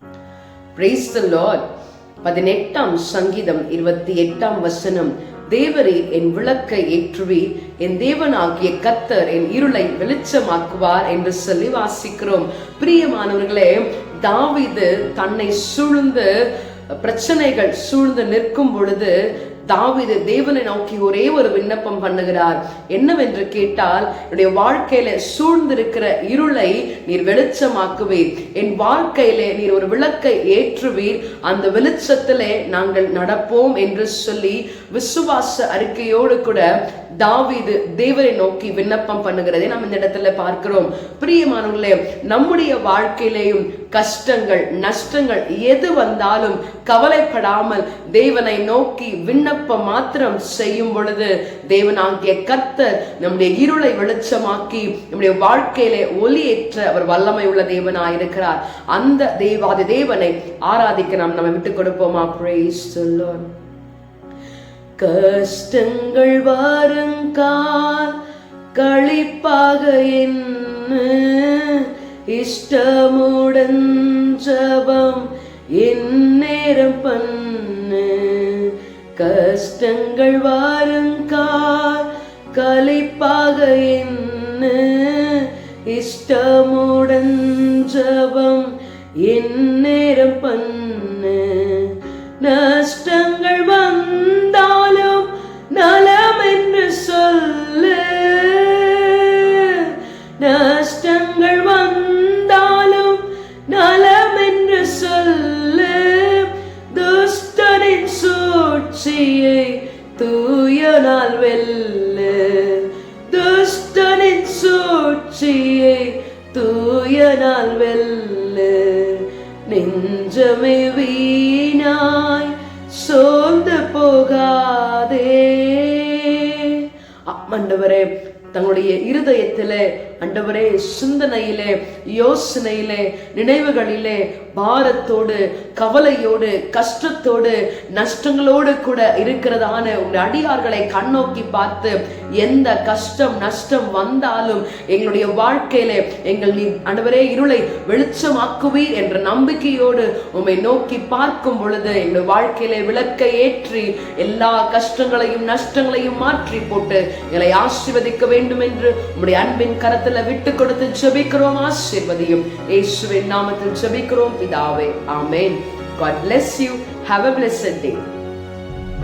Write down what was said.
Praise the Lord. 18ஆம் சங்கீதம் 28ஆம் வசனம், தேவரீர் என் விளக்கை ஏற்றுவீர், என் தேவனாகிய கர்த்தர் என் இருளை வெளிச்சமாக்குவார் என்று சொல்லி வாசிக்கிறோம். பிரியமானவர்களே, தாவீது தன்னை சூழ்ந்து பிரச்சனைகள் சூழ்ந்து நிற்கும் பொழுது தாவீது தேவனை நோக்கி ஒரே ஒரு விண்ணப்பம் பண்ணுகிறார். என்னவென்று கேட்டால், என்னுடைய வாழ்க்கையில சூழ்ந்திருக்கிற இருளை நீர் வெளிச்சமாக்குவீர், என் வாழ்க்கையிலே நீர் ஒரு விளக்கை ஏற்றுவீர், அந்த வெளிச்சத்திலே நாங்கள் நடப்போம் என்று சொல்லி விசுவாச அறிக்கையோடு கூட தாவீது தேவனை நோக்கி விண்ணப்பம் பண்ணுகிறதை நாம் இந்த இடத்துல பார்க்கிறோம். பிரியமானவர்களே, நம்முடைய வாழ்க்கையிலேயும் கஷ்டங்கள் நஷ்டங்கள் எது வந்தாலும் கவலைப்படாமல் தேவனை நோக்கி விண்ணப்பம் மாத்திரம் செய்யும் பொழுது தேவனாகிய கர்த்தர் நம்முடைய இருளை வெளிச்சமாக்கி நம்முடைய வாழ்க்கையிலே ஒளியேற்ற அவர் வல்லமை உள்ள தேவனாயிருக்கிறார். அந்த தேவாதி தேவனை ஆராதிக்க நம்ம விட்டுக் கொடுப்போமா? Praise the Lord. கஷ்டங்கள் வருங்கால் களிப்பாக என்ன இஷ்டமுடன் ஜெபம் எந்நேரம் பண்ணு. கஷ்டங்கள் வருங்கால் களிப்பாக என்ன இஷ்டமுடன் ஜெபம் எந்நேரம் பண்ணு. நஷ்டங்கள் வந்தாலும் நலம் என்று சொல்லு, நஷ்டங்கள் வந்தாலும் நலம் என்று சொல்லு. துஷ்டனின் சூழ்ச்சியை தூயனால் வெல்லு, துஷ்டனின் சூழ்ச்சியை தூயனால் வெல்லு. நெஞ்சமே வீணாய் சோர்ந்து போகாதே. ஆண்டவரே, தங்களுடைய இருதயத்திலே ஆண்டவரே சிந்தனையிலே யோசனையிலே நினைவுகளிலே பாரத்தோடு கவலையோடு கஷ்டத்தோடு நஷ்டங்களோடு கூட இருக்கிறதான உங்களுடைய அடியார்களை கண்ணோக்கி பார்த்து, எந்த கஷ்டம் நஷ்டம் வந்தாலும் எங்களுடைய வாழ்க்கையிலே எங்கள் நீ ஆண்டவரே இருளை வெளிச்சமாக்குவீர் என்ற நம்பிக்கையோடு உம்மை நோக்கி பார்க்கும் பொழுது எங்கள் வாழ்க்கையிலே விளக்கை ஏற்றி எல்லா கஷ்டங்களையும் நஷ்டங்களையும் மாற்றி போட்டு எங்களை ஆசீர்வதிக்க வேண்டும் என்று உம்முடைய அன்பின் கரத்தில் விட்டு கொடுத்து ஜெபிக்கிறோம். ஆசீர்வதியும் இயேசுவின் நாமத்தில் ஜெபிக்கிறோம் பிதாவே, ஆமென். God bless you. Have a blessed day.